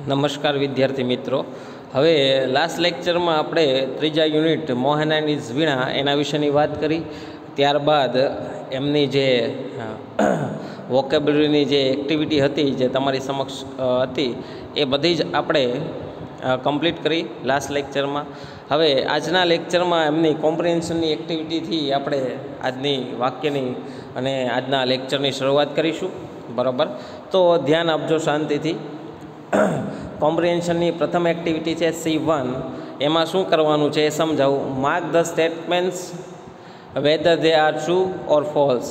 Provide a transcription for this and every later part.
નમસ્કાર વિદ્યાર્થી મિત્રો. હવે લાસ્ટ લેક્ચરમાં આપણે ત્રીજા યુનિટ મોહન એન્ડ ઇઝ વીણા એના વિશેની વાત કરી. ત્યારબાદ એમની જે વોકેબ્યુલરીની જે એક્ટિવિટી હતી જે તમારી સમક્ષ હતી એ બધી જ આપણે કમ્પ્લીટ કરી લાસ્ટ લેક્ચરમાં. હવે આજના લેક્ચરમાં એમની કોમ્પ્રિહેન્શનની એક્ટિવિટીથી આપણે આજની વાક્યની અને આજના લેક્ચરની શરૂઆત કરીશું. બરાબર, તો ધ્યાન આપજો શાંતિથી. કોમ્પ્રિહેન્શનની પ્રથમ એક્ટિવિટી છે C1. એમાં શું કરવાનું છે એ સમજાવું. Mark the statements weather they are true or false.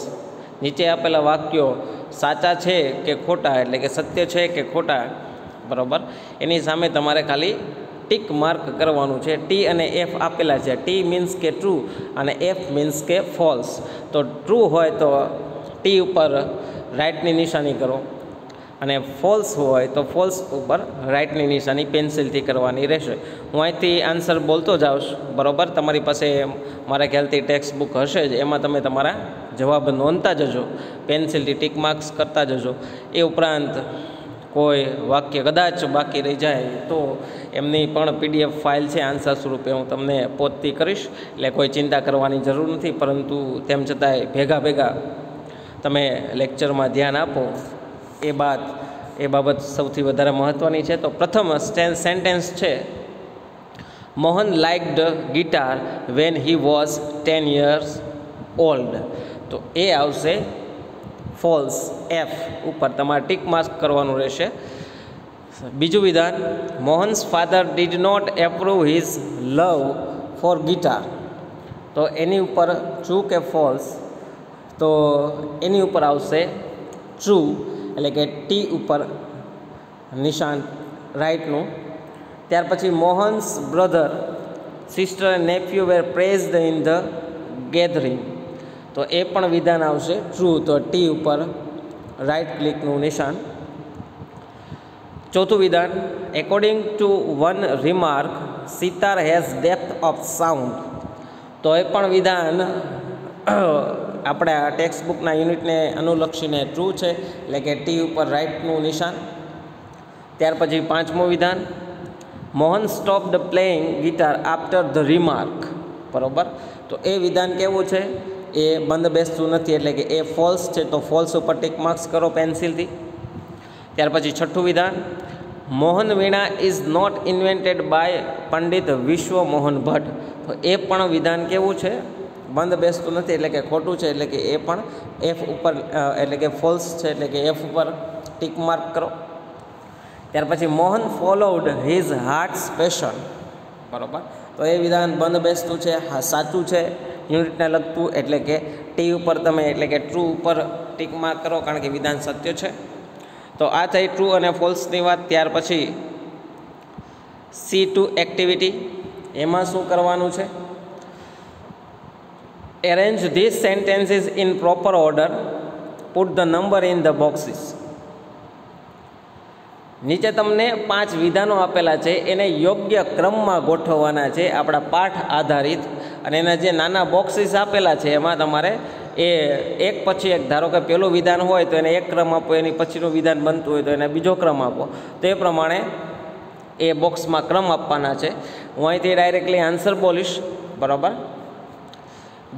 નીચે આપેલા વાક્યો સાચા છે કે ખોટા, એટલે કે સત્ય છે કે ખોટા, બરાબર, એની સામે તમારે ખાલી ટીક માર્ક કરવાનું છે. ટી અને એફ આપેલા છે. ટી મીન્સ કે ટ્રુ અને એફ મીન્સ કે ફોલ્સ. તો ટ્રુ હોય તો ટી ઉપર રાઇટની નિશાની કરો અને ફોલ્સ હોય તો ફોલ્સ ઉપર રાઇટની નિશાની પેન્સિલથી કરવાની રહેશે. હું અહીંથી આન્સર બોલતો જાઉં, બરાબર. તમારી પાસે મારા ખ્યાલથી ટેક્સ્ટ બુક હશે જ, એમાં તમે તમારા જવાબ નોંધતા જજો, પેન્સિલથી ટીક માર્ક્સ કરતા જજો. એ ઉપરાંત કોઈ વાક્ય કદાચ બાકી રહી જાય તો એમની પણ PDF ફાઇલ છે આન્સર સ્વરૂપે, હું તમને પોતથી કરીશ, એટલે કોઈ ચિંતા કરવાની જરૂર નથી. પરંતુ તેમ છતાંય ભેગા તમે લેક્ચરમાં ધ્યાન આપો એ બાબત સૌથી વધારે મહત્ત્વની છે. તો પ્રથમ સેન્ટેન્સ છે, Mohan લાઇક્ડ guitar when he was 10 years old. તો એ આવશે ફોલ્સ. એફ ઉપર તમારે ટીક માર્ક કરવાનું રહેશે. બીજું વિધાન, Mohan's father did not approve his love for guitar. તો એની ઉપર ટ્રુ કે ફોલ્સ? તો એની ઉપર આવશે ટ્રુ, એટલે કે ટી ઉપર નિશાન રાઇટનું. ત્યાર પછી Mohan's brother sister and nephew were praised in the gathering. તો એ પણ વિધાન આવશે ટ્રુ, તો ટી ઉપર રાઇટ ક્લિકનું નિશાન. ચોથું વિધાન, according to one remark sitar has depth of sound. તો એ પણ વિધાન આપણે આ ટેક્સ્ટ બુકના યુનિટને અનુલક્ષીને ટ્રુ છે, એટલે કે ટી ઉપર રાઇટનું નિશાન. ત્યાર પછી પાંચમું વિધાન, Mohan stopped playing guitar after the remark. બરાબર, તો એ વિધાન કેવું છે? એ બંધ બેસતું નથી, એટલે કે એ ફોલ્સ છે, તો ફોલ્સ ઉપર ટીક માર્ક્સ કરો પેન્સિલથી. ત્યાર પછી છઠ્ઠું વિધાન, Mohan Veena is not invented by Pandit Vishwa Mohan Bhatt. તો એ પણ વિધાન કેવું છે? બંધ બેસતું નથી, એટલે કે ખોટું છે, એટલે કે એ પણ એફ ઉપર, એટલે કે ફોલ્સ છે, એટલે કે એફ ઉપર ટીક માર્ક કરો. ત્યાર પછી Mohan followed his hearts passion. બરાબર, તો એ વિધાન બંધ બેસતું છે, સાચું છે, યુનિટને લગતું, એટલે કે ટી ઉપર તમે, એટલે કે ટ્રુ ઉપર ટીક માર્ક કરો, કારણ કે વિધાન સત્ય છે. તો આ થઈ ટ્રુ અને ફોલ્સની વાત. ત્યાર પછી C2 એક્ટિવિટી. એમાં શું કરવાનું છે? Arrange these sentences in proper order. Put the number in the boxes. નીચે તમને 5 વિધાનો આપેલા છે, એને યોગ્ય ક્રમમાં ગોઠવવાના છે આપણા પાઠ આધારિત. અને એના જે નાના બોક્સીસ આપેલા છે એમાં તમારે એ એક પછી એક, ધારો કે પહેલું વિધાન હોય તો એને એક ક્રમ આપો, એની પછીનું વિધાન બનતું હોય તો એને બીજો ક્રમ આપો. તો એ પ્રમાણે એ બોક્સમાં ક્રમ આપવાના છે. હું અહીંથી ડાયરેક્ટલી આન્સર બોલીશ. બરાબર,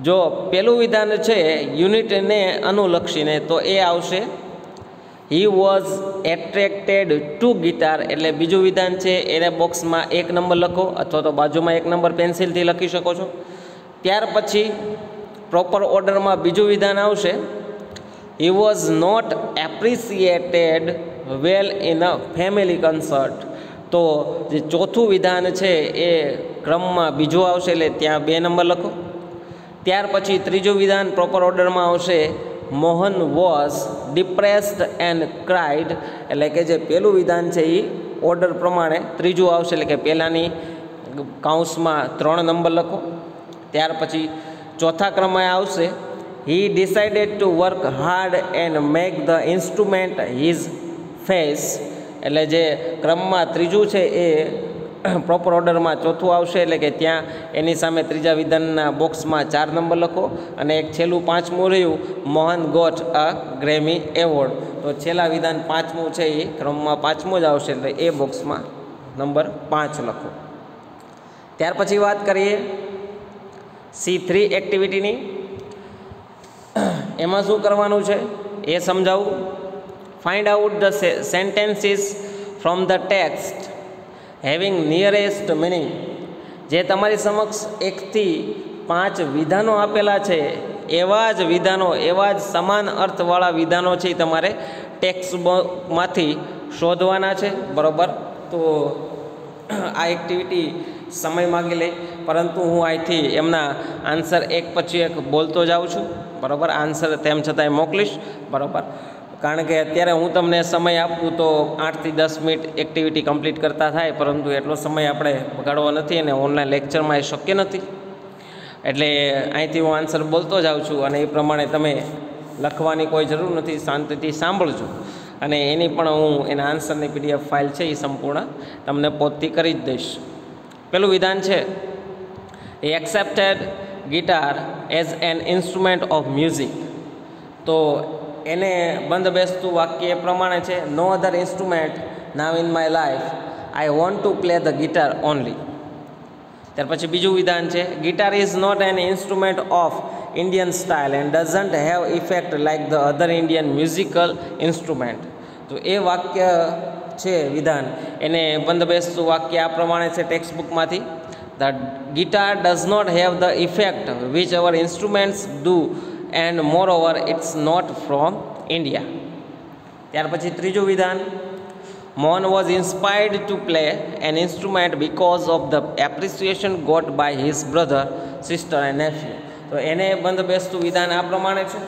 જો પેલું વિધાન છે યુનિટને અનુલક્ષીને, તો એ આવશે he was attracted to guitar. એટલે બીજું વિધાન છે એને બોક્સમાં 1 નંબર લખો, અથવા તો બાજુમાં 1 નંબર પેન્સિલથી લખી શકો છો. ત્યાર પછી પ્રોપર ઓર્ડરમાં બીજું વિધાન આવશે he was not appreciated well in a family concert. તો જે ચોથું વિધાન છે એ ક્રમમાં બીજું આવશે, એટલે ત્યાં 2 નંબર લખો. ત્યાર પછી ત્રીજું વિધાન પ્રોપર ઓર્ડરમાં આવશે Mohan was depressed and cried. એટલે કે જે પહેલું વિધાન છે એ ઓર્ડર પ્રમાણે ત્રીજું આવશે, એટલે કે પહેલાંની કાઉન્સમાં 3 નંબર લખો. ત્યાર પછી ચોથા ક્રમે આવશે હી decided to work hard and make the instrument his face. એટલે જે ક્રમમાં ત્રીજું છે એ પ્રોપર ઓર્ડરમાં ચોથું આવશે, એટલે કે ત્યાં એની સામે ત્રીજા વિધાનના બોક્સમાં 4 નંબર લખો. અને એક છેલ્લું પાંચમું રહ્યું, Mohan got a Grammy award. તો છેલ્લા વિધાન પાંચમું છે એ ક્રમમાં પાંચમું જ આવશે, એટલે એ બોક્સમાં નંબર 5 લખો. ત્યાર પછી વાત કરીએ C3 એક્ટિવિટીની. એમાં શું કરવાનું છે એ સમજાવું. Find out the sentences from the text having nearest meaning. જે તમારી સમક્ષ 1 થી 5 વિધાનો આપેલા છે, એવા જ વિધાનો, એવા જ સમાન અર્થવાળા વિધાનો છે તમારે ટેક્સ્ટ બુકમાંથી શોધવાના છે. બરાબર. તો આ એક્ટિવિટી સમય માગી લે, પરંતુ હું અહીંથી એમના આન્સર એક પછી એક બોલતો જાઉં છું. બરાબર. આન્સર તેમ છતાંય મોકલીશ. બરાબર. કારણ કે અત્યારે હું તમને સમય આપું તો 8 થી 10 મિનિટ એક્ટિવિટી કમ્પ્લીટ કરતા થાય, પરંતુ એટલો સમય આપણે બગાડવો નથી અને ઓનલાઈન લેક્ચરમાં એ શક્ય નથી. એટલે અહીંથી હું આન્સર બોલતો જાઉં છું અને એ પ્રમાણે તમે લખવાની કોઈ જરૂર નથી, શાંતિથી સાંભળજો. અને એની પણ હું એના આન્સરની PDF ફાઇલ છે એ સંપૂર્ણ તમને પોતથી કરી જ દઈશ. પેલું વિધાન છે, એ accepted guitar as an instrument of music. તો એને બંધ બેસતું વાક્ય એ પ્રમાણે છે, no other instrument now in my life, I want to play the guitar only. ત્યાર પછી બીજું વિધાન છે, guitar is not an instrument of Indian style and doesn't have effect like the other Indian musical instrument. તો એ વાક્ય છે વિધાન, એને બંધ બેસતું વાક્ય આ પ્રમાણે છે ટેક્સ્ટ બુકમાંથી, the guitar does not have the effect which our instruments do and moreover it's not from India. ત્યાર પછી ત્રીજું વિધાન, Mohan was inspired to play an instrument because of the appreciation got by his brother, sister and nephew. તો એને બંધ બેસતું વિધાન આ પ્રમાણે છે,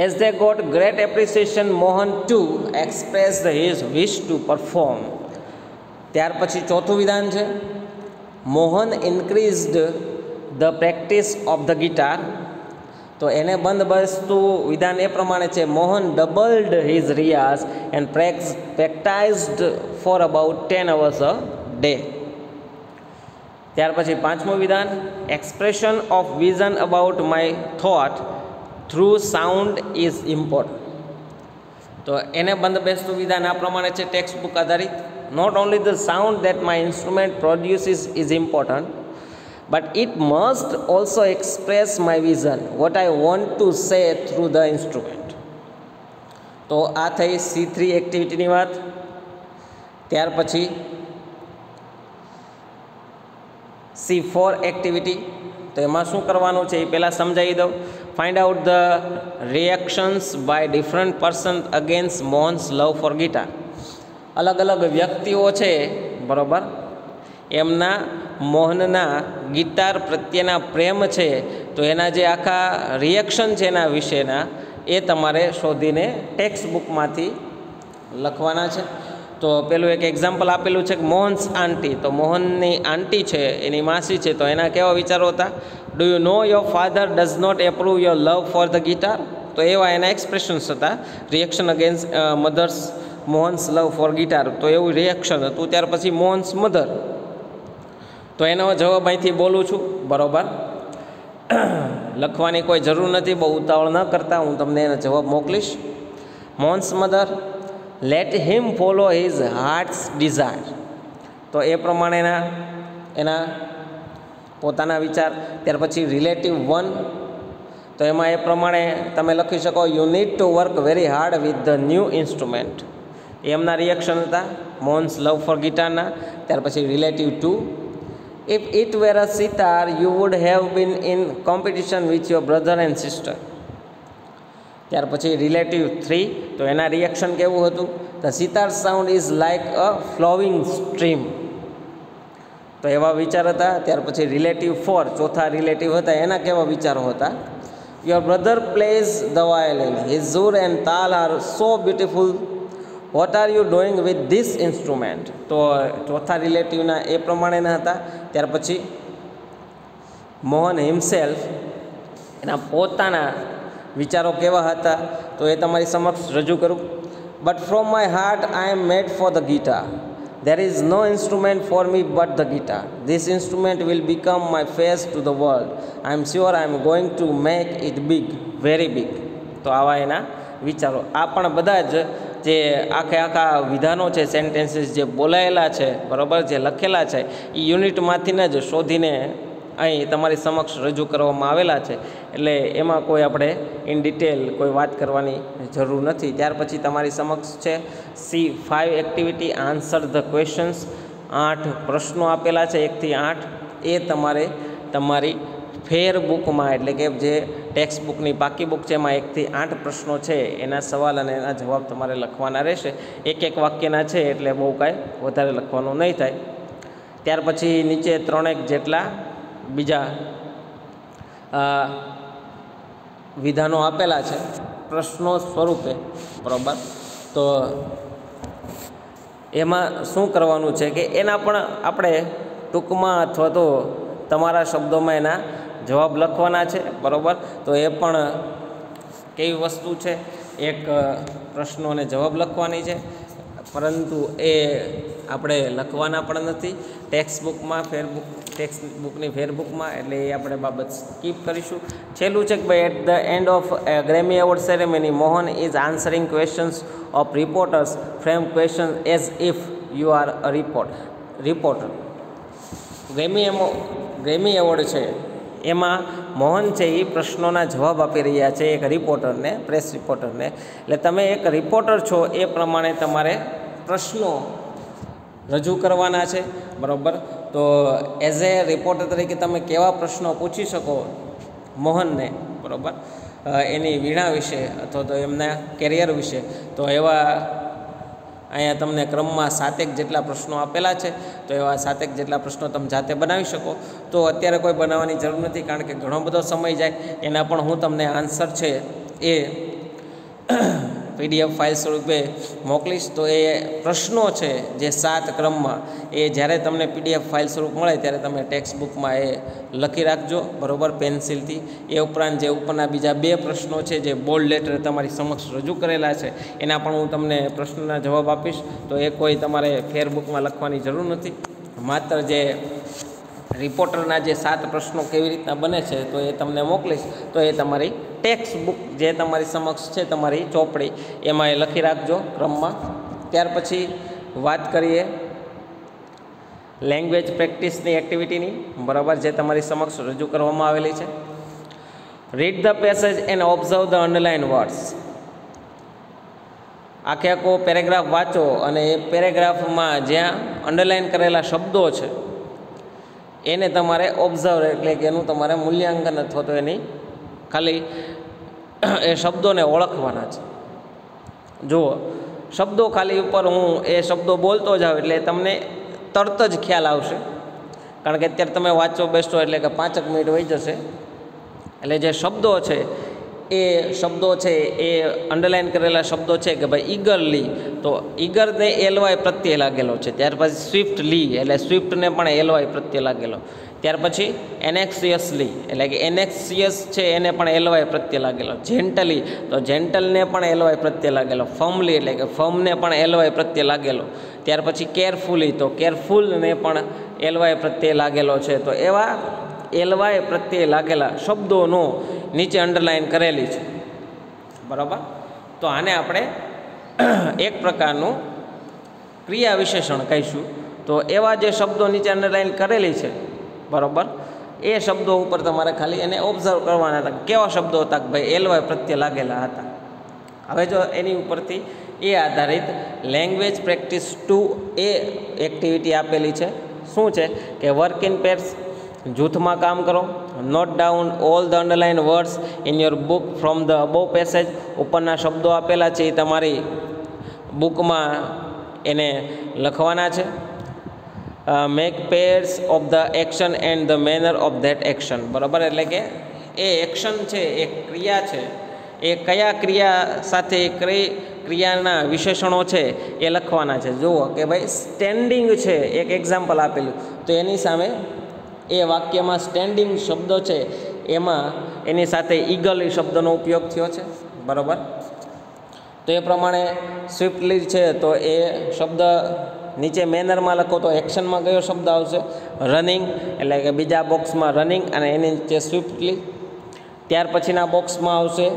as they got great appreciation Mohan too expressed his wish to perform. ત્યાર પછી ચોથું વિધાન છે, Mohan increased the practice of the guitar. તો એને બંધ બેસતું વિધાન એ પ્રમાણે છે, Mohan doubled his riyaz and practiced for about 10 hours a day. ત્યાર પછી પાંચમું વિધાન, expression of vision about my thought through sound is important. તો એને બંધ બેસતું વિધાન આ પ્રમાણે છે ટેક્સ્ટ બુક આધારિત, not only the sound that my instrument produces is important, but it must also express my vision, what I want to say through the instrument. તો આ થઈ C3 એક્ટિવિટીની વાત. ત્યાર પછી C4 એક્ટિવિટી. તો એમાં શું કરવાનું છે એ પહેલાં સમજાવી દઉં. Find out the reactions by different person against Mohan's love for guitar. અલગ અલગ વ્યક્તિઓ છે, બરાબર, એમના મોહનના ગિટાર પ્રત્યેના પ્રેમ છે, તો એના જે આખા રિએક્શન છે એના વિશેના એ તમારે શોધીને ટેક્સ્ટ બુકમાંથી લખવાના છે. તો પેલું એક એક્ઝામ્પલ આપેલું છે કે મોહન્સ આંટી. તો મોહનની આંટી છે, એની માસી છે, તો એના કેવા વિચારો હતા, do you know your father does not approve your love for the guitar. તો એવા એના એક્સપ્રેશન્સ હતા, reaction against mothers Mohan's love for guitar. તો એવું રિએક્શન હતું. ત્યાર પછી મોહન્સ મધર. તો એનો જવાબ અહીંથી બોલું છું. બરાબર. લખવાની કોઈ જરૂર નથી, બહુ ઉતાવળ ન કરતા, હું તમને એનો જવાબ મોકલીશ. Mohan's mother, let him follow his heart's desire. તો એ પ્રમાણેના એના પોતાના વિચાર. ત્યાર પછી રિલેટિવ 1. તો એમાં એ પ્રમાણે તમે લખી શકો, you need to work very hard with the new instrument. એમના રિએક્શન હતા મોહન્સ લવ ફોર ગિટારના. ત્યાર પછી relative 2, if it were a sitar you would have been in competition with your brother and sister. ત્યાર પછી રિલેટિવ 3. તો એના રિએક્શન કેવું હતું, the sitar sound is like a flowing stream. તો એવા વિચાર હતા. ત્યાર પછી રિલેટિવ 4, ચોથા રિલેટિવ હતા, એના કેવા વિચારો હતા, your brother plays the violin, his સુર એન્ડ તાલ are so beautiful, what are you doing with this instrument. તો ચોથા રિલેટિવના એ પ્રમાણેના હતા. ત્યાર પછી મોહન હિમસેલ્ફ, એના પોતાના વિચારો કેવા હતા, તો એ તમારી સમક્ષ રજૂ કરું. But from my heart I am mad for the guitar, There is no instrument for me but the guitar. This instrument will become my face to the world. I am sure I am going to make it big, very big. તો આવા એના વિચારો. આ પણ બધા જ જે આખા વિધાનો છે, સેન્ટેન્સીસ જે બોલાયેલા છે, બરાબર, જે લખેલા છે, એ યુનિટમાંથી જ શોધીને અહીં તમારી સમક્ષ રજૂ કરવામાં આવેલા છે. એટલે એમાં કોઈ આપણે ઇન ડિટેલ કોઈ વાત કરવાની જરૂર નથી. ત્યાર પછી તમારી સમક્ષ છે C5 activity, answer the questions. 8 પ્રશ્નો આપેલા છે, 1 થી 8. એ તમારે તમારી ફેર બુકમાં, એટલે કે જે ટેક્સ્ટ બુકની પાકી બુક છે, એમાં 1 થી 8 પ્રશ્નો છે, એના સવાલ અને એના જવાબ તમારે લખવાના રહેશે. એક વાક્યના છે, એટલે બહુ કાંઈ વધારે લખવાનું નહીં થાય. ત્યાર પછી નીચે 3 જેટલા બીજા વિધાનો આપેલા છે પ્રશ્નો સ્વરૂપે, બરાબર. તો એમાં શું કરવાનું છે કે એના પણ આપણે ટૂંકમાં અથવા તો તમારા શબ્દોમાં એના જવાબ લખવાના છે, બરાબર. તો એ પણ કેવી વસ્તુ છે, એક પ્રશ્નોને જવાબ લખવાની છે, પરંતુ એ આપણે લખવાના પણ નથી ટેક્સ્ટ બુકની ફેરબુકમાં, એટલે એ આપણે બાબત સ્કીપ કરીશું. છેલ્લું છે કે ભાઈ, at the end of Grammy award ceremony Mohan is answering questions of reporters frame question as if you are a reporter. Grammy award છે એમાં મોહન છે એ પ્રશ્નોના જવાબ આપી રહ્યા છે એક રિપોર્ટરને, પ્રેસ રિપોર્ટરને. એટલે તમે એક રિપોર્ટર છો એ પ્રમાણે તમારે પ્રશ્નો રજૂ કરવાના છે, બરાબર. તો એઝ એ રિપોર્ટર તરીકે તમે કેવા પ્રશ્નો પૂછી શકો મોહનને, બરાબર, એની વીણા વિશે અથવા તો એમના કેરિયર વિશે, તો એવા અહીંયા તમને ક્રમમાં 7 જેટલા પ્રશ્નો આપેલા છે. તો એવા 7 જેટલા પ્રશ્નો તમે જાતે બનાવી શકો. તો અત્યારે કોઈ બનાવવાની જરૂર નથી, કારણ કે ઘણો બધો સમય જાય. એના પણ હું તમને આન્સર છે એ PDF ફાઇલ સ્વરૂપે મોકલીશ. તો એ પ્રશ્નો છે જે 7 ક્રમમાં, એ જ્યારે તમને PDF ફાઇલ સ્વરૂપ મળે ત્યારે તમે ટેક્સ્ટ બુકમાં એ લખી રાખજો, બરાબર, પેન્સિલથી. એ ઉપરાંત જે ઉપરના બીજા 2 પ્રશ્નો છે જે બોલ્ડ લેટર તમારી સમક્ષ રજૂ કરેલા છે, એના પણ હું તમને પ્રશ્નના જવાબ આપીશ. તો એ કોઈ તમારે ફેરબુકમાં લખવાની જરૂર નથી. માત્ર જે રિપોર્ટરના જે 7 પ્રશ્નો કેવી રીતના બને છે તો એ તમને મોકલીશ. તો એ તમારી ટેક્સ્ટ બુક જે તમારી સમક્ષ છે, તમારી ચોપડી, એમાં એ લખી રાખજો ક્રમમાં. ત્યાર પછી વાત કરીએ લેંગ્વેજ પ્રેક્ટિસની એક્ટિવિટીની, બરાબર, જે તમારી સમક્ષ રજૂ કરવામાં આવેલી છે. Read the passage and observe the underline words. આખો પેરેગ્રાફ વાંચો અને એ પેરેગ્રાફમાં જ્યાં અંડરલાઇન કરેલા શબ્દો છે એને તમારે ઓબ્ઝર્વ, એટલે કે એનું તમારે મૂલ્યાંકન અથવા તો એની ખાલી એ શબ્દોને ઓળખવાના છે. જુઓ, શબ્દો ખાલી ઉપર હું એ શબ્દો બોલતો જાઉં એટલે તમને તરત જ ખ્યાલ આવશે, કારણ કે અત્યારે તમે વાંચો બેસતો એટલે કે 5 મિનિટ વહી જશે. એટલે જે શબ્દો છે એ અંડરલાઇન કરેલા શબ્દો છે કે ભાઈ ઈગરલી, તો ઈગરને LY પ્રત્યે લાગેલો છે. ત્યાર પછી સ્વિફ્ટલી, એટલે સ્વિફ્ટને પણ LY પ્રત્યે લાગેલો. ત્યાર પછી એનેક્સિયસલી, એટલે કે એનેક્સિયસ છે એને પણ LY પ્રત્યે લાગેલો. જેન્ટલી, તો જેન્ટલને પણ LY પ્રત્યે લાગેલો. ફર્મલી, એટલે કે ફર્મને પણ LY પ્રત્યે લાગેલો. ત્યાર પછી કેરફુલી, તો કેરફુલને પણ LY પ્રત્યે લાગેલો છે. તો એવા LY પ્રત્યે લાગેલા શબ્દોનો નીચે અંડરલાઇન કરેલી છે, બરાબર. તો આને આપણે એક પ્રકારનું ક્રિયા વિશેષણ કહીશું. તો એવા જે શબ્દો નીચે અંડરલાઇન કરેલી છે, બરાબર, એ શબ્દો ઉપર તમારે ખાલી એને ઓબ્ઝર્વ કરવાના હતા. કેવા શબ્દો હતા કે ભાઈ LY પ્રત્યે લાગેલા હતા. હવે જો એની ઉપરથી એ આધારિત લેંગ્વેજ પ્રેક્ટિસ 2 એ એક્ટિવિટી આપેલી છે. શું છે કે વર્ક ઇન પેર્સ, જૂથમાં કામ કરો. Note down all the underline words in your book from the above passage. ઉપરના શબ્દો આપેલા છે એ તમારી બુકમાં એને લખવાના છે. Make pairs of the action and the manner of that action, બરાબર. એટલે કે એ એક્શન છે, એ ક્રિયા છે, એ કયા ક્રિયા સાથે કઈ ક્રિયાના વિશેષણો છે એ લખવાના છે. જુઓ કે ભાઈ સ્ટેન્ડિંગ છે, એક એક્ઝામ્પલ આપેલું, તો એની સામે એ વાક્યમાં સ્ટેન્ડિંગ શબ્દો છે એમાં એની સાથે ઈગલી શબ્દનો ઉપયોગ થયો છે, બરાબર. તો એ પ્રમાણે સ્વિફ્ટલી છે તો એ શબ્દ નીચે મેનરમાં લખો તો એક્શનમાં કયો શબ્દ આવશે? રનિંગ, એટલે કે બીજા બોક્સમાં રનિંગ અને એની નીચે સ્વિફ્ટલી. ત્યાર પછીના બોક્સમાં આવશે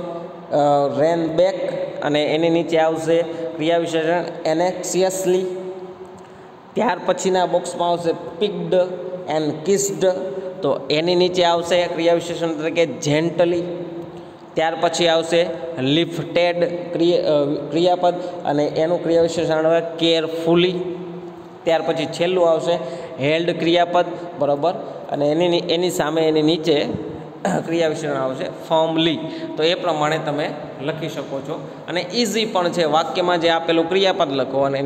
રેન બેક અને એની નીચે આવશે ક્રિયા વિશેષણ એનેક્સિયસલી. ત્યાર પછીના બોક્સમાં આવશે પિક્ડ એન્ડ કિસ્ડ, તો એની નીચે આવશે ક્રિયા વિશેષણ તરીકે જેન્ટલી. ત્યાર પછી આવશે લિફ્ટેડ ક્રિયાપદ અને એનું ક્રિયા વિશેષણ આવે કેરફુલી. ત્યાર પછી છેલ્લું આવશે હેલ્ડ ક્રિયાપદ, બરાબર, અને એની સામે એની નીચે ક્રિયા વિશેષણ આવશે ફર્મલી. તો એ પ્રમાણે તમે લખી શકો છો. અને ઇઝી પણ છે, વાક્યમાં જે આપેલું ક્રિયાપદ લખો અને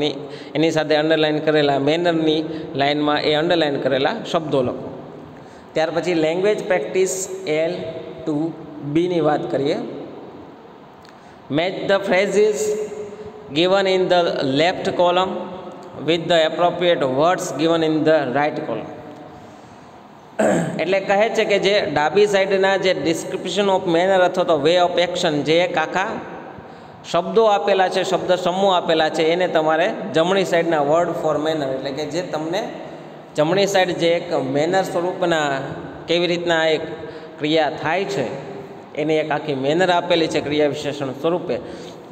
એની સાથે અંડરલાઇન કરેલા મેનરની લાઇનમાં એ અંડરલાઇન કરેલા શબ્દો લખો. ત્યાર પછી લેંગ્વેજ પ્રેક્ટિસ L2B ની વાત કરીએ. Match the phrases given in the left column with the appropriate words given in the right column. એટલે કહે છે કે જે ડાબી સાઈડના જે ડિસ્ક્રિપ્શન ઓફ મેનર અથવા તો વે ઓફ એક્શન, જે એક આખા શબ્દો આપેલા છે, શબ્દ સમૂહ આપેલા છે, એને તમારે જમણી સાઈડના વર્ડ ફોર મેનર, એટલે કે જે તમને જમણી સાઈડ જે એક મેનર સ્વરૂપના કેવી રીતના એક ક્રિયા થાય છે એની એક આખી મેનર આપેલી છે ક્રિયા વિશેષણ સ્વરૂપે,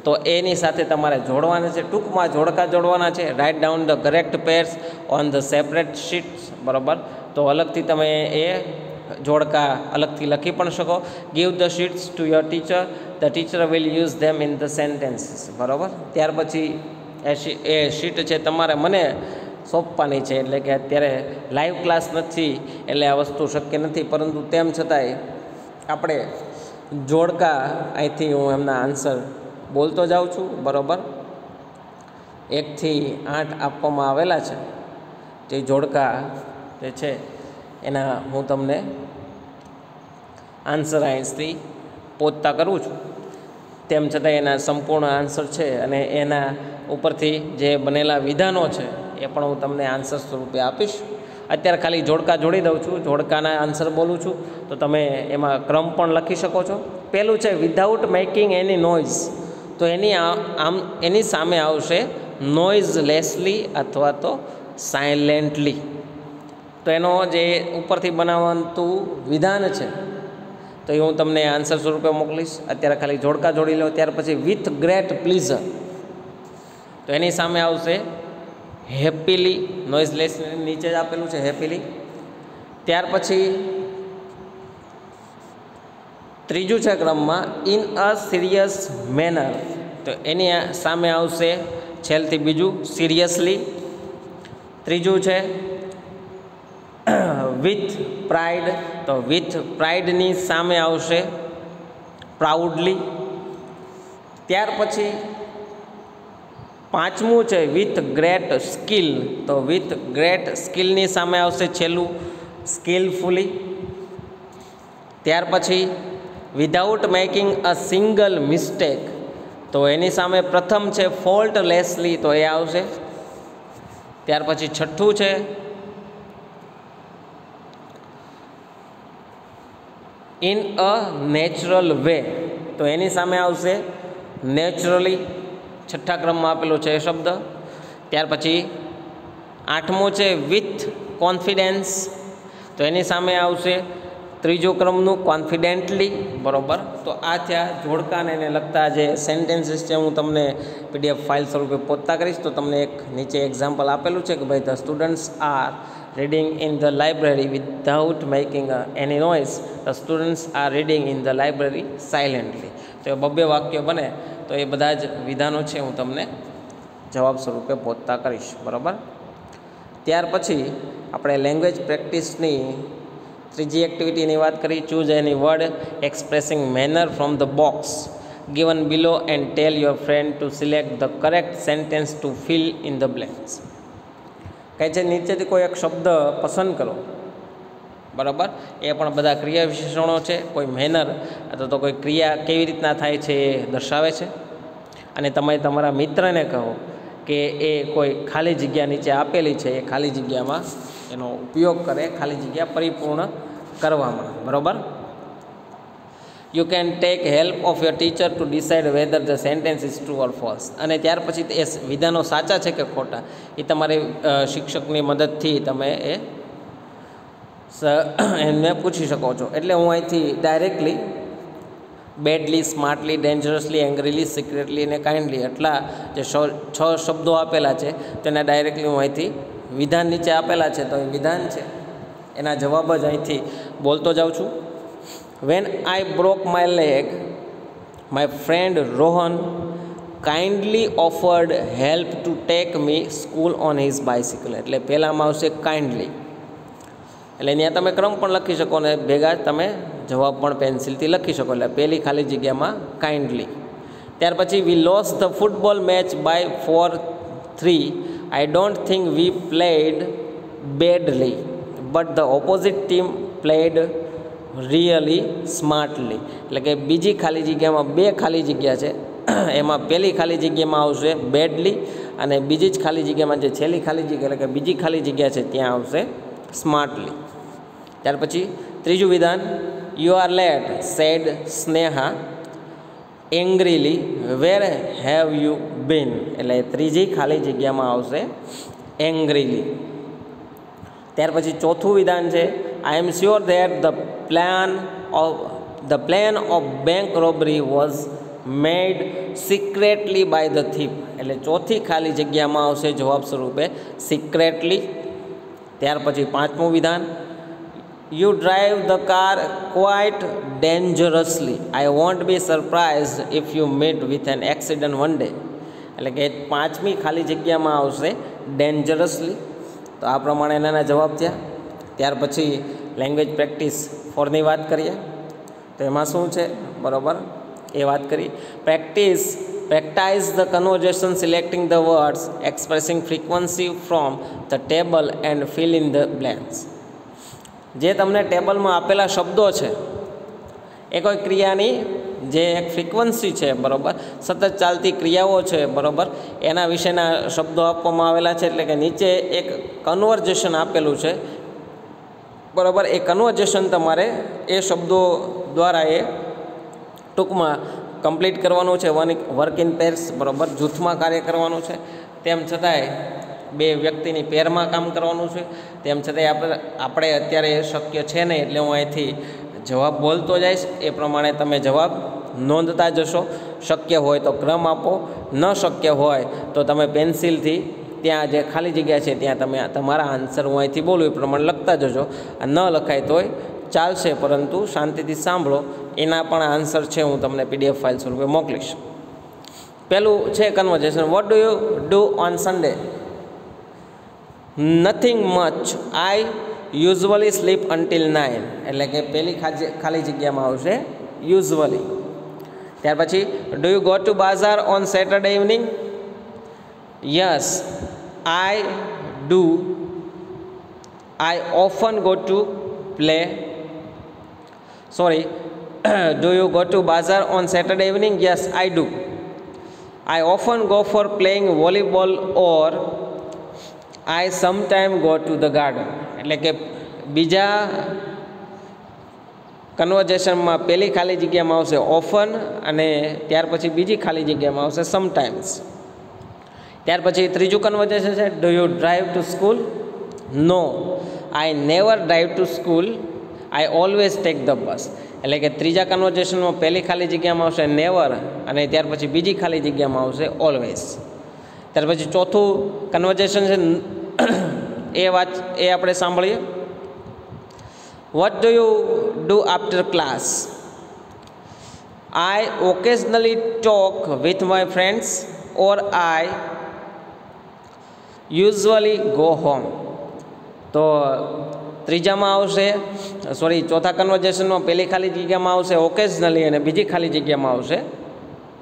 તો એની સાથે તમારે જોડવાના છે. ટૂંકમાં જોડકા જોડવાના છે. Write down the correct pairs on the separate sheets, બરાબર. તો અલગથી તમે એ જોડકા અલગથી લખી પણ શકો. Give the sheets to your teacher, the teacher will use them in the sentences, બરાબર. ત્યાર પછી એ શીટ છે તમારે મને સોંપવાની છે, એટલે કે અત્યારે લાઈવ ક્લાસ નથી એટલે આ વસ્તુ શક્ય નથી, પરંતુ તેમ છતાંય આપણે જોડકા અહીંથી હું એમના આન્સર બોલતો જાઉં છું, બરાબર. 1 થી 8 આપવામાં આવેલા છે. જે જોડકા જે છે એના હું તમને આન્સર અહીંથી પહોંચતા કરું છું. તેમ છતાં એના સંપૂર્ણ આન્સર છે અને એના ઉપરથી જે બનેલા વિધાનો છે એ પણ હું તમને આન્સર સ્વરૂપે આપીશ. અત્યારે ખાલી જોડકા જોડી દઉં છું, જોડકાના આન્સર બોલું છું, તો તમે એમાં ક્રમ પણ લખી શકો છો. પહેલું છે વિધાઉટ મેકિંગ એની નોઇઝ, તો એની સામે આવશે નોઇઝલેસલી અથવા તો સાયલેન્ટલી. તો એનો જે ઉપરથી બનાવવાનું વિધાન છે તો એ હું તમને આન્સર સ્વરૂપે મોકલીશ. અત્યારે ખાલી જોડકા જોડી લો. ત્યાર પછી વિથ ગ્રેટ પ્લીઝર, તો એની સામે આવશે હેપીલી, નોઇઝલેસ નીચે જ આપેલું છે હેપીલી. ત્યાર પછી ત્રીજું છે ક્રમમાં ઇન અ સિરિયસ મેનર, તો એની સામે આવશે છેલ્લથી બીજું સિરિયસલી. ત્રીજું છે વિથ પ્રાઇડ, તો વિથ પ્રાઇડની સામે આવશે પ્રાઉડલી. ત્યાર પછી પાંચમું છે વિથ ગ્રેટ સ્કિલ, તો વિથ ગ્રેટ સ્કિલની સામે આવશે છેલ્લું સ્કિલફુલી. ત્યાર પછી without making a single mistake, તો એની સામે પ્રથમ છે ફોલ્ટલેસલી, તો એ આવશે. ત્યાર પછી છઠ્ઠું છે ઇન અ નેચરલ વે, તો એની સામે આવશે નેચરલી, છઠ્ઠા ક્રમમાં આપેલો છે એ શબ્દ. ત્યાર પછી આઠમું છે વિથ કોન્ફિડન્સ, તો એની સામે આવશે ત્રીજો ક્રમનું કોન્ફિડેન્ટલી, બરાબર. તો આ થયા જોડકાને એને લગતા જે સેન્ટેન્સીસ છે, હું તમને PDF ફાઇલ સ્વરૂપે પહોંચતા કરીશ. તો તમને એક નીચે એક્ઝામ્પલ આપેલું છે કે ભાઈ the students are reading in the library without making any noise, the students are reading in the library silently. તો એ બબ્બે વાક્ય બને તો એ બધા જ વિધાનો છે હું તમને જવાબ સ્વરૂપે પહોંચતા કરીશ, બરાબર. ત્યાર પછી આપણે લેંગ્વેજ પ્રેક્ટિસની ત્રીજી એક્ટિવિટીની વાત કરી. Choose any word expressing manner from the box given below and tell your friend to select the correct sentence to fill in the blanks. કહે છે નીચેથી કોઈ એક શબ્દ પસંદ કરો, બરાબર. એ પણ બધા ક્રિયા વિશેષણો છે. કોઈ મેનર અથવા તો કોઈ ક્રિયા કેવી રીતના થાય છે એ દર્શાવે છે. અને તમે તમારા મિત્રને કહો કે એ કોઈ ખાલી જગ્યા નીચે આપેલી છે એ ખાલી જગ્યામાં એનો ઉપયોગ કરે, ખાલી જગ્યા પરિપૂર્ણ કરવામાં, બરાબર. You can take help of your teacher two decide whether the sentence is true or false. અને ત્યાર પછી એ વિધાનો સાચા છે કે ખોટા એ તમારે શિક્ષકની મદદથી તમે એને પૂછી શકો છો. એટલે હું અહીંથી ડાયરેક્ટલી બેડલી, સ્માર્ટલી, ડેન્જરસલી, એંગ્રીલી, સિક્રેટલી અને કાઇન્ડલી એટલા જે 6 શબ્દો આપેલા છે તેને ડાયરેક્ટલી હું અહીંથી વિધાન નીચે આપેલા છે તો એ વિધાન છે એના જવાબ જ અહીંથી બોલતો જાઉં છું. When I broke my leg my friend Rohan kindly offered help to take me school on his bicycle. એટલે પહેલાંમાં આવશે કાઇન્ડલી, એટલે ત્યાં તમે ક્રમ પણ લખી શકો ને ભેગા તમે જવાબ પણ પેન્સિલથી લખી શકો. એટલે પહેલી ખાલી જગ્યામાં કાઇન્ડલી. ત્યાર પછી we lose the football match by 4-3. I don't think we played badly but the opposite team played really smartly. એટલે કે બીજી ખાલી જગ્યામાં 2 ખાલી જગ્યા છે, એમાં પહેલી ખાલી જગ્યામાં આવશે બેડલી અને બીજી જ ખાલી જગ્યામાં જે છેલ્લી ખાલી જગ્યા એટલે કે બીજી ખાલી જગ્યા છે ત્યાં આવશે સ્માર્ટલી. ત્યાર પછી ત્રીજું વિધાન you are late said Sneha angrily where have you been. એટલે ત્રીજી ખાલી જગ્યામાં આવશે એંગ્રીલી. ત્યાર પછી ચોથું વિધાન છે I am sure that the plan of bank robbery was made secretly by the thief. એટલે ચોથી ખાલી જગ્યામાં આવશે જવાબ સ્વરૂપે સિક્રેટલી. ત્યાર પછી પાંચમું વિધાન you drive the car quite dangerously. I won't be surprised if you meet with an accident one day. એટલે કે પાંચમી ખાલી જગ્યામાં આવશે ડેન્જરસલી. તો આ પ્રમાણે એના જવાબ થયા. ત્યાર પછી લેંગ્વેજ પ્રેક્ટિસ 4ની વાત કરીએ તો એમાં શું છે બરાબર એ વાત કરી. Practise the conversation selecting the words expressing frequency from the table and fill in the blanks. જે તમને ટેબલમાં આપેલા શબ્દો છે એ કોઈ ક્રિયાની જે એક ફ્રીક્વન્સી છે બરાબર, સતત ચાલતી ક્રિયાઓ છે બરાબર, એના વિશેના શબ્દો આપવામાં આવેલા છે. એટલે કે નીચે એક કન્વર્ઝેશન આપેલું છે બરાબર, એ કન્વર્ઝેશન તમારે એ શબ્દો દ્વારા એ ટૂંકમાં કમ્પ્લીટ કરવાનું છે. વર્ક ઇન પેર્સ બરાબર, જૂથમાં કાર્ય કરવાનું છે. તેમ છતાંય 2 વ્યક્તિની પેરમાં કામ કરવાનું છે. તેમ છતાંય આપણે અત્યારે એ શક્ય છે નહીં એટલે હું અહીંથી જવાબ બોલતો જઈશ, એ પ્રમાણે તમે જવાબ નોંધતા જશો. શક્ય હોય તો ક્રમ આપો, ન શક્ય હોય તો તમે પેન્સિલથી ત્યાં જે ખાલી જગ્યા છે ત્યાં તમે તમારા આન્સર હું અહીંથી બોલું એ પ્રમાણે લખતા જજો. ન લખાય તોય ચાલશે, પરંતુ શાંતિથી સાંભળો. એના પણ આન્સર છે હું તમને PDF ફાઇલ સ્વરૂપે મોકલીશ. પહેલું છે conversation. What do you do on Sunday? Nothing much. I usually sleep until 9. એટલે કે પહેલી ખાલી જગ્યામાં આવશે યુઝવલી. ત્યાર પછી do you go to Bazar on Saturday evening? Yes I do. I often go to play. Do you go to bazaar on Saturday evening? Yes, I do. I often go for playing volleyball or I sometimes go to the garden. એટલે કે બીજા કન્વર્ઝેશનમાં પહેલી ખાલી જગ્યામાં આવશે often અને ત્યાર પછી બીજી ખાલી જગ્યામાં આવશે સમટાઈમ્સ. ત્યાર પછી ત્રીજું કન્વર્ઝેશન છે do you drive to school? No, I never drive to school. I always take the bus. એટલે કે ત્રીજા કન્વર્ઝેશનમાં પહેલી ખાલી જગ્યામાં આવશે નેવર અને ત્યાર પછી બીજી ખાલી જગ્યામાં આવશે ઓલવેઝ. ત્યાર પછી ચોથું કન્વર્ઝેશન છે એ આપણે સાંભળીએ. Vote do you do after class? I occasionally talk with my friends or I usually go home. તો ત્રીજામાં આવશે ચોથા કન્વર્ઝેશનમાં પહેલી ખાલી જગ્યામાં આવશે ઓકેઝનલી અને બીજી ખાલી જગ્યામાં આવશે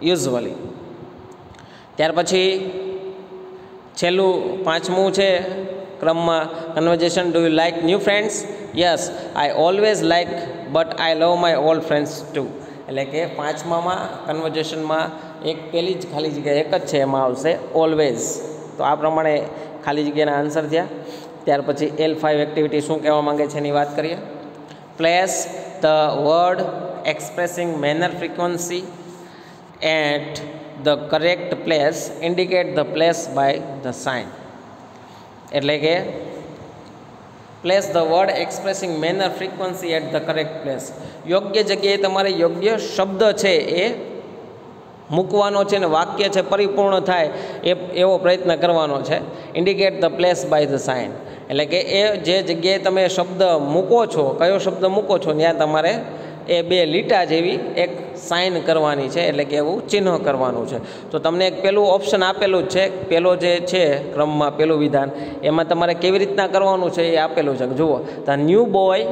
યુઝવલી. ત્યાર પછી છેલ્લું પાંચમું છે ક્રમમાં conversion. Do you like new friends? Yes I always like but I love my old friends two. એટલે કે પાંચમામાં કન્વર્ઝેશનમાં એક પહેલી જ ખાલી જગ્યા એક જ છે એમાં આવશે ઓલવેઝ. તો આ પ્રમાણે ખાલી જગ્યાના આન્સર થયા. ત્યાર પછી L5 એક્ટિવિટી શું કહેવા માંગે છે એની વાત કરીએ. Place the word expressing manner frequency at the correct place indicate the place by the sign. એટલે કે place the word expressing manner frequency at the correct place. યોગ્ય જગ્યાએ તમારે યોગ્ય શબ્દ છે એ મૂકવાનો છે ને વાક્ય છે પરિપૂર્ણ થાય એવો પ્રયત્ન કરવાનો છે. Indicate the place by the sign, એટલે કે એ જે જગ્યાએ તમે શબ્દ મૂકો છો, કયો શબ્દ મૂકો છો, ત્યાં તમારે એ બે લીટા જેવી એક સાઇન કરવાની છે, એટલે કે એવું ચિહ્ન કરવાનું છે. તો તમને એક પેલું ઓપ્શન આપેલું જ છે, પેલો જે છે ક્રમમાં પેલું વિધાન, એમાં તમારે કેવી રીતના કરવાનું છે એ આપેલું છે. જુઓ, ધ ન્યૂ બોય,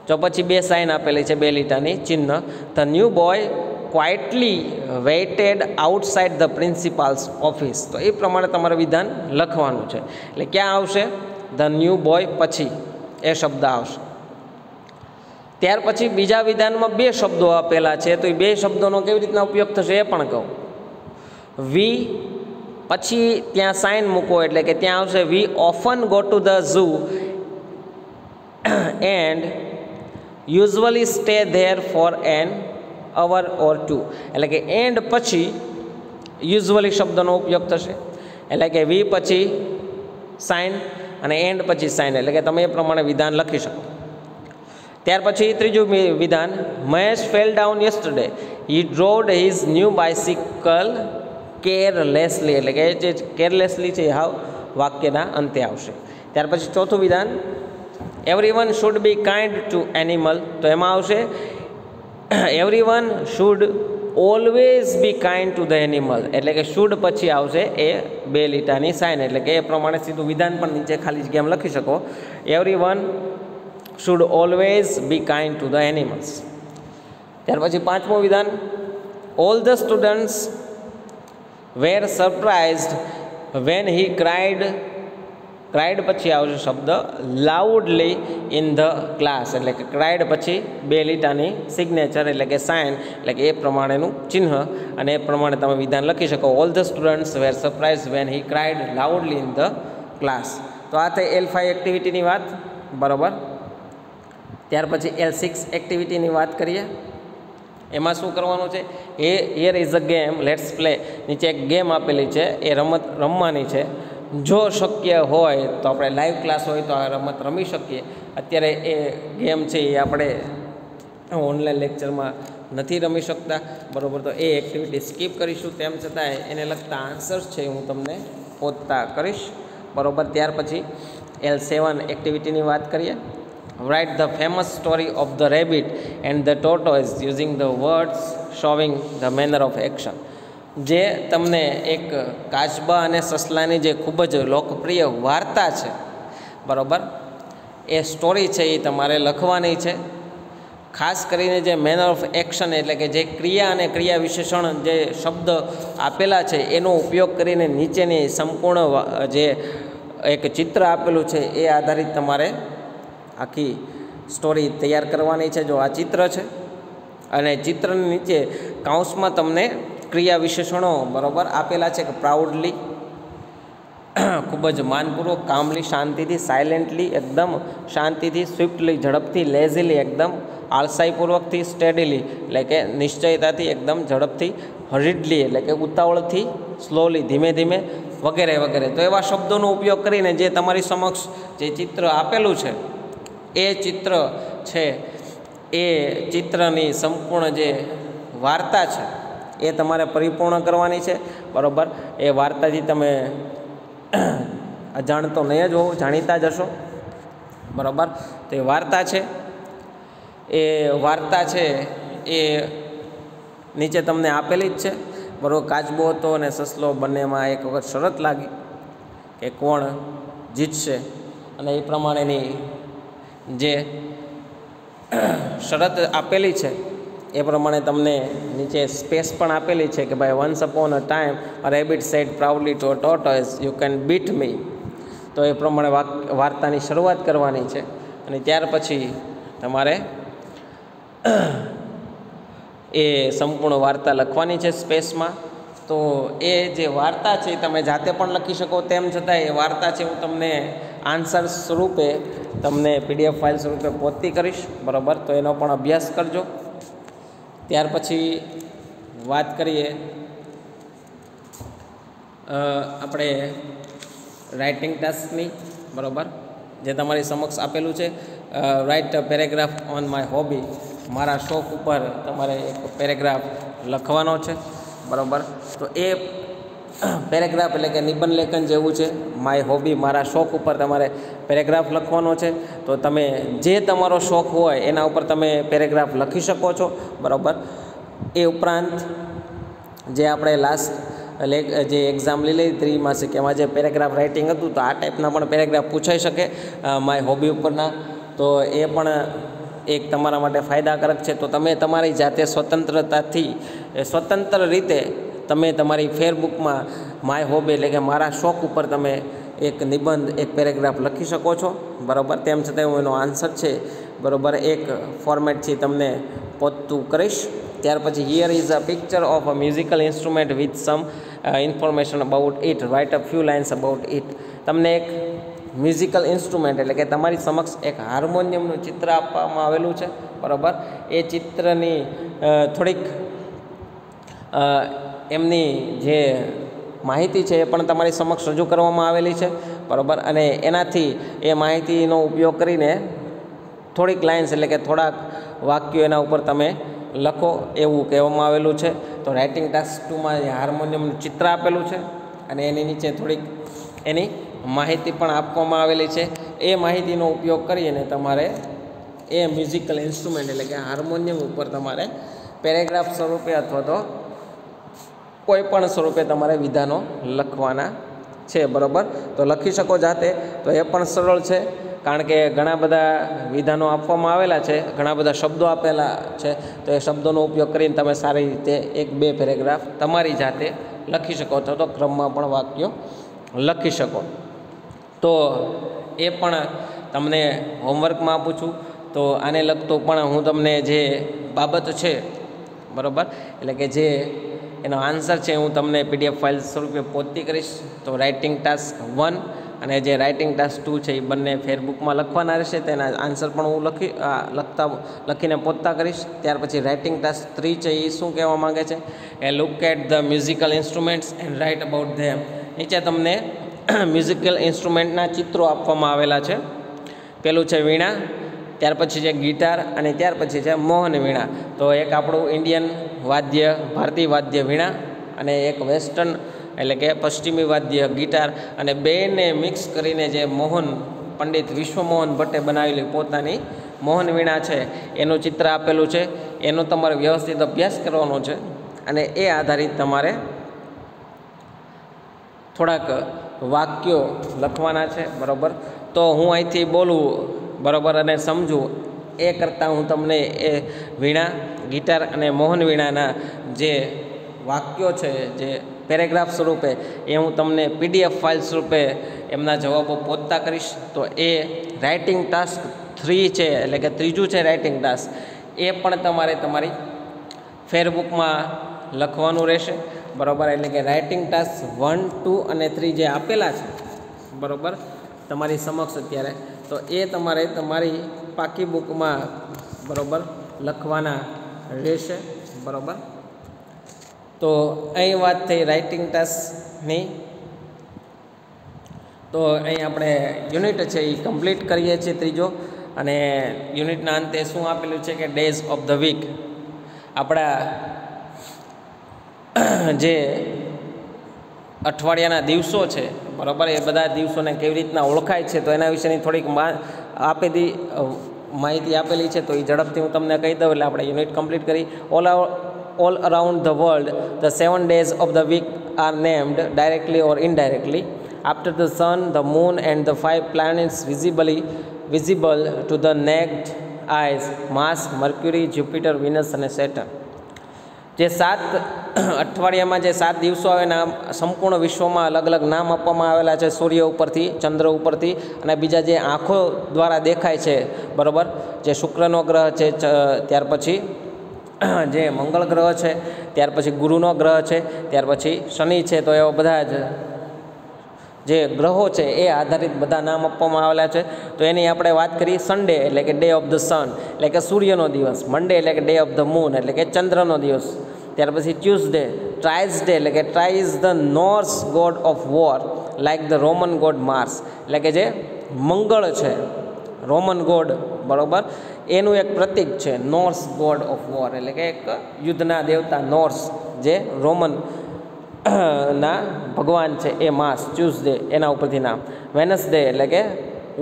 તો પછી બે સાઇન આપેલી છે, બે લીટાની ચિહ્ન. The new boy quietly waited outside the principal's office. તો એ પ્રમાણે તમારે વિધાન લખવાનું છે. એટલે ક્યાં આવશે? ધ ન્યૂ બોય પછી એ શબ્દ આવશે. ત્યાર પછી બીજા વિધાનમાં બે શબ્દો આપેલા છે, તો એ બે શબ્દોનો કેવી રીતના ઉપયોગ થશે એ પણ કહું. વી પછી ત્યાં સાઇન મૂકો, એટલે કે ત્યાં આવશે we often go to the zoo and usually stay there for an hour or two. એટલે કે એન્ડ પછી યુઝવલી શબ્દનો ઉપયોગ થશે, એટલે કે વી પછી સાઇન અને એન્ડ પછી સાઇન, એટલે કે તમે એ પ્રમાણે વિધાન લખી શકો. ત્યાર પછી ત્રીજું વિધાન, મહેશ ફેલ ડાઉન યસ્ટરડે, હી ડ્રોવડ હિઝ ન્યૂ બાઇસિકલ કેરલેસલી, એટલે કે જે કેરલેસલી છે એ હાવ વાક્યના અંતે આવશે. ત્યાર પછી ચોથું વિધાન, everyone should be kind to animal, તો એમાં આવશે everyone should always be kind to the animal, એટલે કે શુડ પછી આવશે એ બે લીટાની સાઇન, એટલે કે એ પ્રમાણે સીધું વિધાન પણ નીચે ખાલી જગ્યામાં લખી શકો. Everyone should always be kind to the animals. ત્યાર પછી પાંચમું વિધાન, all the students were surprised when he cried પછી આવશે શબ્દ loudly in the class, એટલે કે cried પછી બે લીટાની સિગ્નેચર, એટલે કે સાઇન, એટલે કે એ પ્રમાણેનું ચિહ્ન, અને એ પ્રમાણે તમે વિધાન લખી શકો. all the students were surprised when he cried loudly in the class. તો આ થઈ L5 એક્ટિવિટીની વાત, બરાબર. ત્યાર પછી L6 એક્ટિવિટીની વાત કરીએ. એમાં શું કરવાનું છે? Here is a game, let's play. નીચે એક ગેમ આપેલી છે, એ રમત રમવાની છે. જો શક્ય હોય તો આપણે લાઈવ ક્લાસ હોય તો આ રમત રમી શકીએ. અત્યારે એ ગેમ છે એ આપણે ઓનલાઈન લેક્ચરમાં નથી રમી શકતા, બરાબર. તો એ એક્ટિવિટી સ્કીપ કરીશું. તેમ છતાંય એને લગતા આન્સર્સ છે હું તમને પહોંચતા કરીશ, બરાબર. ત્યાર પછી L7 એક્ટિવિટીની વાત કરીએ. Write the famous story of the rabbit and the tortoise using the words showing the manner of action. જે તમને એક કાચબા અને સસલાની જે ખૂબ જ લોકપ્રિય વાર્તા છે, બરાબર, એ સ્ટોરી છે એ તમારે લખવાની છે. ખાસ કરીને જે મેનર ઓફ એક્શન, એટલે કે જે ક્રિયા અને ક્રિયા વિશેષણ જે શબ્દ આપેલા છે એનો ઉપયોગ કરીને નીચેની સંપૂર્ણ જે એક ચિત્ર આપેલું છે એ આધારિત તમારે આખી સ્ટોરી તૈયાર કરવાની છે. જો આ ચિત્ર છે અને ચિત્રની નીચે કાઉન્સમાં તમને ક્રિયા વિશેષણો, બરાબર, આપેલા છે કે પ્રાઉડલી, ખૂબ જ માનપૂર્વક, કામલી શાંતિથી, સાયલેન્ટલી એકદમ શાંતિથી, સ્વિફ્ટલી ઝડપથી, લેઝીલી એકદમ આળસાઈપૂર્વકથી, સ્ટેડીલી એટલે કે નિશ્ચયતાથી એકદમ ઝડપથી, હરિડલી એટલે કે ઉતાવળથી, સ્લોલી ધીમે ધીમે, વગેરે વગેરે. તો એવા શબ્દોનો ઉપયોગ કરીને જે તમારી સમક્ષ જે ચિત્ર આપેલું છે એ ચિત્ર છે, એ ચિત્રની સંપૂર્ણ જે વાર્તા છે એ તમારે પરિપૂર્ણ કરવાની છે, બરાબર. એ વાર્તાથી તમે અજાણતો નહીં જ હોવ, જાણીતા જ હશો, બરાબર. તો એ વાર્તા છે, એ વાર્તા છે એ નીચે તમને આપેલી જ છે, બરાબર. કાચબો હતો અને સસલો, બંનેમાં એક વખત શરત લાગી કે કોણ જીતશે, અને એ પ્રમાણેની જે શરત આપેલી છે એ પ્રમાણે તમને નીચે સ્પેસ પણ આપેલી છે કે ભાઈ once upon a time a rabbit said proudly to a tortoise you can beat me. તો એ પ્રમાણે વાર્તાની શરૂઆત કરવાની છે, અને ત્યાર પછી તમારે એ સંપૂર્ણ વાર્તા લખવાની છે સ્પેસમાં. તો એ જે વાર્તા છે તમે જાતે પણ લખી શકો, તેમ છતાં એ વાર્તા છે હું તમને આન્સર સ્વરૂપે તમને PDF ફાઇલ સ્વરૂપે પહોંચતી કરીશ, બરાબર. તો એનો પણ અભ્યાસ કરજો. ત્યાર પછી વાત કરીએ આપણે રાઇટિંગ ટાસ્કની, બરાબર, જે તમારી સમક્ષ આપેલું છે. Write paragraph on my hobby, મારા શોખ ઉપર તમારે એક પેરેગ્રાફ લખવાનો છે, બરાબર. તો એ પેરેગ્રાફ એટલે કે નિબંધ લેખન જેવું છે. માય હોબી, મારા શોખ ઉપર તમારે પેરેગ્રાફ લખવાનો છે. તો તમે જે તમારો શોખ હોય એના ઉપર તમે પેરેગ્રાફ લખી શકો છો, બરાબર. એ ઉપરાંત જે આપણે લાસ્ટ જે એક્ઝામ લીધી ત્રિમાસિક, એમાં જે પેરેગ્રાફ રાઇટિંગ હતું, તો આ ટાઈપના પણ પેરેગ્રાફ પૂછાઈ શકે માય હોબી ઉપરના. તો એ પણ એક તમારા માટે ફાયદાકારક છે. તો તમે તમારી જાતે સ્વતંત્રતાથી સ્વતંત્ર રીતે તમે તમારી ફેરબુકમાં માય હોબી એટલે કે મારા શોખ ઉપર તમે એક નિબંધ, એક પેરેગ્રાફ લખી શકો છો, બરાબર. તેમ છતાં હું એનો આન્સર છે, બરાબર, એક ફોર્મેટથી તમને પોતું કરીશ. ત્યાર પછી here is a picture of a musical instrument with some information about it, write a few lines about it. તમને એક મ્યુઝિકલ ઇન્સ્ટ્રુમેન્ટ એટલે કે તમારી સમક્ષ એક હાર્મોનિયમનું ચિત્ર આપવામાં આવેલું છે, બરાબર. એ ચિત્રની થોડીક એમની જે માહિતી છે એ પણ તમારી સમક્ષ રજૂ કરવામાં આવેલી છે, બરાબર. અને એનાથી એ માહિતીનો ઉપયોગ કરીને થોડીક લાઇન્સ એટલે કે થોડાક વાક્યો એના ઉપર તમે લખો એવું કહેવામાં આવેલું છે. તો રાઇટિંગ ટાસ્ક 2માં હાર્મોનિયમનું ચિત્ર આપેલું છે અને એની નીચે થોડીક એની માહિતી પણ આપવામાં આવેલી છે. એ માહિતીનો ઉપયોગ કરીને તમારે એ મ્યુઝિકલ ઇન્સ્ટ્રુમેન્ટ એટલે કે હાર્મોનિયમ ઉપર તમારે પેરેગ્રાફ સ્વરૂપે અથવા તો કોઈ પણ સ્વરૂપે તમારે વિધાનો લખવાના છે, બરાબર. તો લખી શકો જાતે, તો એ પણ સરળ છે, કારણ કે ઘણા બધા વિધાનો આપવામાં આવેલા છે, ઘણા બધા શબ્દો આપેલા છે. તો એ શબ્દોનો ઉપયોગ કરીને તમે સારી રીતે 1-2 પેરેગ્રાફ તમારી જાતે લખી શકો છો, તો ક્રમમાં પણ વાક્યો લખી શકો. તો એ પણ તમને હોમવર્કમાં આપું છું. તો આને લગતું પણ હું તમને જે બાબત છે, બરાબર, એટલે કે જે એનો આન્સર છે હું તમને PDF ફાઇલ સ્વરૂપે પોતી કરીશ. તો રાઇટિંગ ટાસ્ક 1 અને જે રાઇટિંગ ટાસ્ક 2 છે એ બંને ફેરબુકમાં લખવાના રહેશે. તેના આન્સર પણ હું લખીને પોતા કરીશ. ત્યાર પછી રાઇટિંગ ટાસ્ક 3 છે એ શું કહેવા માગે છે, એ look at the musical instruments and write about them. નીચે તમને મ્યુઝિકલ ઇન્સ્ટ્રુમેન્ટના ચિત્રો આપવામાં આવેલા છે. પેલું છે વીણા, ત્યાર પછી છે ગિટાર અને ત્યાર પછી છે મોહન વીણા. તો એક આપણું ઇન્ડિયન વાદ્ય, ભારતીય વાદ્ય વીણા, અને એક વેસ્ટર્ન એટલે કે પશ્ચિમી વાદ્ય ગિટાર, અને બેને મિક્સ કરીને જે મોહન પંડિત વિશ્વમોહન ભટ્ટે બનાવેલી પોતાની મોહન વીણા છે એનું ચિત્ર આપેલું છે. એનો તમારે વ્યવસ્થિત અભ્યાસ કરવાનો છે અને એ આધારિત તમારે થોડાક વાક્યો લખવાના છે, બરાબર. તો હું અહીંથી બોલું, બરાબર, અને સમજું એ કરતાં હું તમને એ વીણા, ગિટાર અને મોહન વીણાના જે વાક્યો છે, જે પેરેગ્રાફ સ્વરૂપે, એ હું તમને PDF ફાઇલ સ્વરૂપે એમના જવાબો પોતા કરીશ. તો એ રાઇટિંગ ટાસ્ક 3 છે, એટલે કે ત્રીજું છે રાઇટિંગ ટાસ્ક, એ પણ તમારે તમારી ફેરબુકમાં લખવાનું રહેશે, બરાબર. એટલે કે રાઇટિંગ ટાસ્ક 1, 2 અને 3 જે આપેલા છે, બરાબર, તમારી સમક્ષ અત્યારે, તો એ તમારે તમારી પાકી બુકમાં, બરાબર, લખવાના રહેશે, બરાબર. તો અહીં વાત થઈ રાઇટિંગ ટાસ્કની. તો અહીં આપણે યુનિટ છે એ કમ્પ્લીટ કરીએ છીએ ત્રીજો, અને યુનિટના અંતે શું આપેલું છે કે ડેઝ ઓફ ધ વીક, આપણા જે અઠવાડિયાના દિવસો છે, બરાબર, એ બધા દિવસોને કેવી રીતના ઓળખાય છે, તો એના વિશેની થોડીક માહિતી આપેલી છે. તો એ ઝડપથી હું તમને કહી દઉં એટલે આપણે યુનિટ કમ્પ્લીટ કરી. All around the world, the 7 days of the week are named directly or indirectly after the sun, the moon and the 5 planets visible to the naked eyes: Mars, Mercury, Jupiter, Venus and Saturn. જે 7 અઠવાડિયામાં જે 7 દિવસો આવે એના સંપૂર્ણ વિશ્વમાં અલગ અલગ નામ આપવામાં આવેલા છે, સૂર્ય ઉપરથી, ચંદ્ર ઉપરથી, અને બીજા જે આંખો દ્વારા દેખાય છે, બરાબર, જે શુક્રનો ગ્રહ છે, ત્યાર પછી જે મંગળ ગ્રહ છે, ત્યાર પછી ગુરુનો ગ્રહ છે, ત્યાર પછી શનિ છે. તો એવા બધા જ જે ગ્રહો છે એ આધારિત બધા નામ આપવામાં આવેલા છે. તો એની આપણે વાત કરીએ. સન્ડે એટલે કે ડે ઓફ ધ સન એટલે કે સૂર્યનો દિવસ. મંડે એટલે કે ડે ઓફ ધ મૂન એટલે કે ચંદ્રનો દિવસ. ત્યાર પછી ટ્યુઝડે, ટ્રાઇઝડે એટલે કે Tyr is the Norse god of war like the Roman god Mars એટલે કે જે મંગળ છે રોમન ગોડ, બરાબર, એનું એક પ્રતીક છે નોર્સ ગોડ ઓફ વોર એટલે કે એક યુદ્ધના દેવતા નોર્સ જે રોમન ના ભગવાન છે એ માર્સ. ટ્યુઝડે એના ઉપરથી નામ. વેનસડે એટલે કે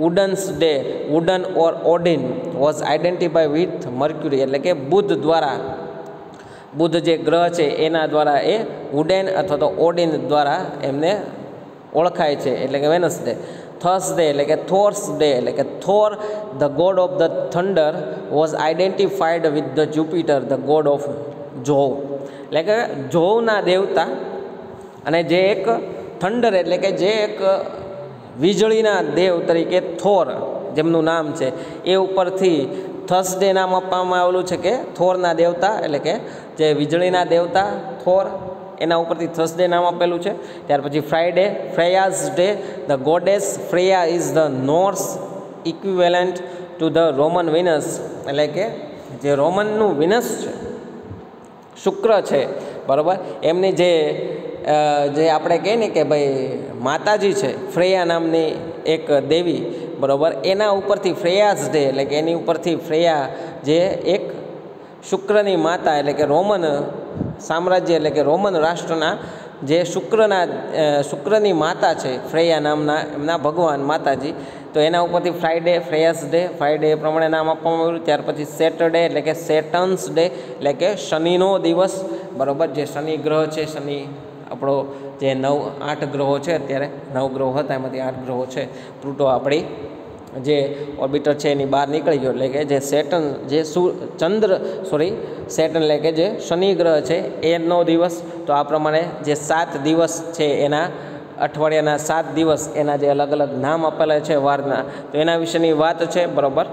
Woden's day, Woden or Odin was identify with Mercury એટલે કે બુધ દ્વારા, બુધ જે ગ્રહ છે એના દ્વારા એ વુડેન અથવા તો ઓડિન દ્વારા એમને ઓળખાય છે એટલે કે વેનસડે. થર્સડે એટલે કે થોર્સ ડે એટલે કે Thor the god of the thunder was identified with the Jupiter the god of Jove એટલે કે જોવના દેવતા અને જે એક થંડર એટલે કે જે એક વીજળીના દેવ તરીકે થોર જેમનું નામ છે એ ઉપરથી થર્સડે નામ આપવામાં આવેલું છે કે થોરના દેવતા એટલે કે જે વીજળીના દેવતા થોર એના ઉપરથી થર્સડે નામ આપેલું છે. ત્યાર પછી Friday, Freya's day the goddess Freya is the Norse equivalent to the Roman Venus એટલે કે જે રોમનનું વિનસ છે શુક્ર છે, બરાબર, એમની જે આપણે કહીએ ને કે ભાઈ માતાજી છે ફ્રેયા નામની એક દેવી, બરાબર, એના ઉપરથી ફ્રેયાઝ ડે એટલે કે એની ઉપરથી ફ્રેયા જે એક શુક્રની માતા એટલે કે રોમન સામ્રાજ્ય એટલે કે રોમન રાષ્ટ્રના જે શુક્રની માતા છે ફ્રેયા નામના એમના ભગવાન માતાજી, તો એના ઉપરથી ફ્રાઈડે, ફ્રેયાઝ ડે, ફ્રાઈડે એ પ્રમાણે નામ આપવામાં આવ્યું. ત્યાર પછી સેટરડે એટલે કે સેટન્સ ડે એટલે કે શનિનો દિવસ, બરાબર, જે શનિ ગ્રહ છે, શનિ આપણો જે 8 ગ્રહો છે, અત્યારે 9 ગ્રહો હતા એમાંથી 8 ગ્રહો છે, પ્લુટો આપણી જે ઓર્બિટર છે એની બહાર નીકળી ગયો એટલે કે જે સેટન જે સેટન એટલે કે જે શનિ ગ્રહ છે એનો દિવસ. તો આ પ્રમાણે જે 7 દિવસ છે એના અઠવાડિયાના 7 દિવસ એના જે અલગ અલગ નામ આપેલા છે વારના, તો એના વિશેની વાત છે, બરાબર.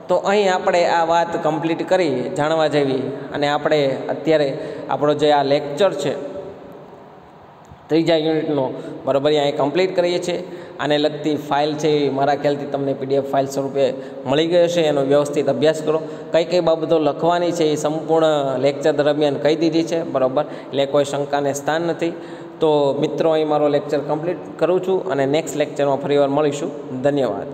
તો અહીં આપણે આ વાત કમ્પ્લીટ કરી જાણવા જેવી, અને આપણે અત્યારે આપણો જે આ લેક્ચર છે 3જા યુનિટનો, બરાબર, અહીં કમ્પ્લીટ કરીએ છીએ. આને લગતી ફાઇલ છે એ મારા ખ્યાલથી તમને PDF ફાઇલ સ્વરૂપે મળી ગઈ હશે. એનો વ્યવસ્થિત અભ્યાસ કરો. કઈ કઈ બાબતો લખવાની છે એ સંપૂર્ણ લેક્ચર દરમિયાન કહી દીધી છે, બરાબર, એટલે કોઈ શંકાને સ્થાન નથી. તો મિત્રો, અહીં મારો લેક્ચર કમ્પ્લીટ કરું છું અને નેક્સ્ટ લેક્ચરમાં ફરીવાર મળીશું. ધન્યવાદ.